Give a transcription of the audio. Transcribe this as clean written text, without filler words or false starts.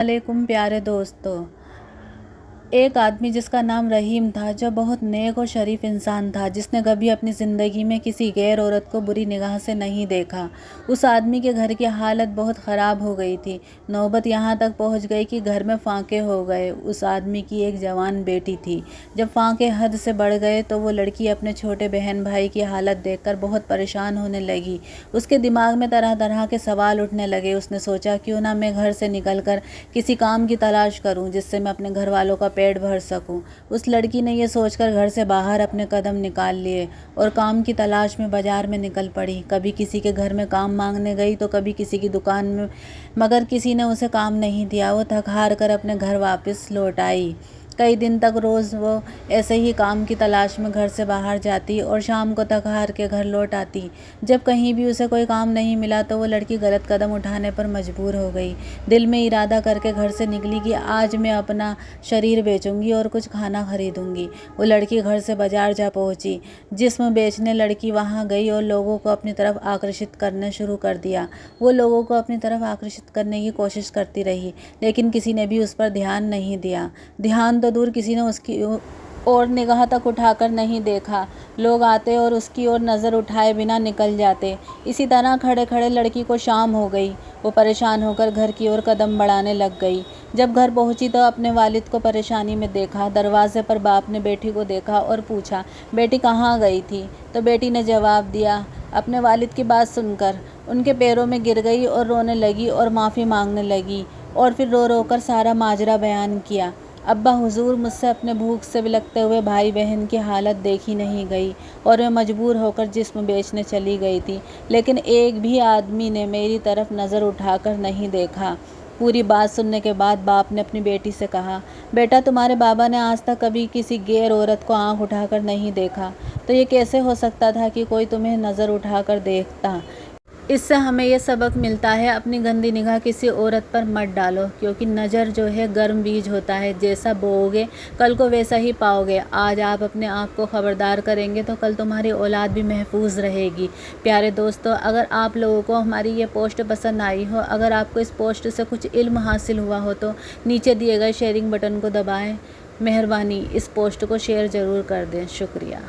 वालेकुम प्यारे दोस्तों। एक आदमी जिसका नाम रहीम था, जो बहुत नेक और शरीफ इंसान था, जिसने कभी अपनी ज़िंदगी में किसी गैर औरत को बुरी निगाह से नहीं देखा। उस आदमी के घर की हालत बहुत ख़राब हो गई थी। नौबत यहाँ तक पहुँच गई कि घर में फाके हो गए। उस आदमी की एक जवान बेटी थी। जब फाके हद से बढ़ गए तो वो लड़की अपने छोटे बहन भाई की हालत देखकर बहुत परेशान होने लगी। उसके दिमाग में तरह तरह के सवाल उठने लगे। उसने सोचा, क्यों ना मैं घर से निकल कर किसी काम की तलाश करूं, जिससे मैं अपने घर वालों का पेट भर सकूं। उस लड़की ने यह सोचकर घर से बाहर अपने कदम निकाल लिए और काम की तलाश में बाजार में निकल पड़ी। कभी किसी के घर में काम मांगने गई तो कभी किसी की दुकान में, मगर किसी ने उसे काम नहीं दिया। वो थक हार कर अपने घर वापस लौट आई। कई दिन तक रोज़ वो ऐसे ही काम की तलाश में घर से बाहर जाती और शाम को थक हार के घर लौट आती। जब कहीं भी उसे कोई काम नहीं मिला तो वो लड़की गलत कदम उठाने पर मजबूर हो गई। दिल में इरादा करके घर से निकली कि आज मैं अपना शरीर बेचूंगी और कुछ खाना खरीदूंगी। वो लड़की घर से बाजार जा पहुंची। जिस्म बेचने लड़की वहां गई और लोगों को अपनी तरफ आकर्षित करना शुरू कर दिया। वो लोगों को अपनी तरफ आकर्षित करने की कोशिश करती रही, लेकिन किसी ने भी उस पर ध्यान नहीं दिया। ध्यान तो दूर, किसी ने उसकी और निगाह तक उठाकर नहीं देखा। लोग आते और उसकी ओर नज़र उठाए बिना निकल जाते। इसी तरह खड़े खड़े लड़की को शाम हो गई। वो परेशान होकर घर की ओर कदम बढ़ाने लग गई। जब घर पहुंची तो अपने वालिद को परेशानी में देखा। दरवाजे पर बाप ने बेटी को देखा और पूछा, बेटी कहाँ गई थी? तो बेटी ने जवाब दिया। अपने वालिद की बात सुनकर उनके पैरों में गिर गई और रोने लगी और माफ़ी मांगने लगी, और फिर रो रो कर सारा माजरा बयान किया। अब्बा हुजूर, मुझसे अपने भूख से बिलखते हुए भाई बहन की हालत देखी नहीं गई और मैं मजबूर होकर जिस्म बेचने चली गई थी, लेकिन एक भी आदमी ने मेरी तरफ नज़र उठाकर नहीं देखा। पूरी बात सुनने के बाद बाप ने अपनी बेटी से कहा, बेटा, तुम्हारे बाबा ने आज तक कभी किसी गैर औरत को आंख उठाकर नहीं देखा, तो ये कैसे हो सकता था कि कोई तुम्हें नज़र उठाकर देखता? इससे हमें यह सबक मिलता है, अपनी गंदी निगाह किसी औरत पर मत डालो, क्योंकि नज़र जो है गर्म बीज होता है। जैसा बोओगे कल को वैसा ही पाओगे। आज आप अपने आप को ख़बरदार करेंगे तो कल तुम्हारी औलाद भी महफूज रहेगी। प्यारे दोस्तों, अगर आप लोगों को हमारी ये पोस्ट पसंद आई हो, अगर आपको इस पोस्ट से कुछ इल्म हासिल हुआ हो, तो नीचे दिए गए शेयरिंग बटन को दबाएँ। मेहरबानी इस पोस्ट को शेयर ज़रूर कर दें। शुक्रिया।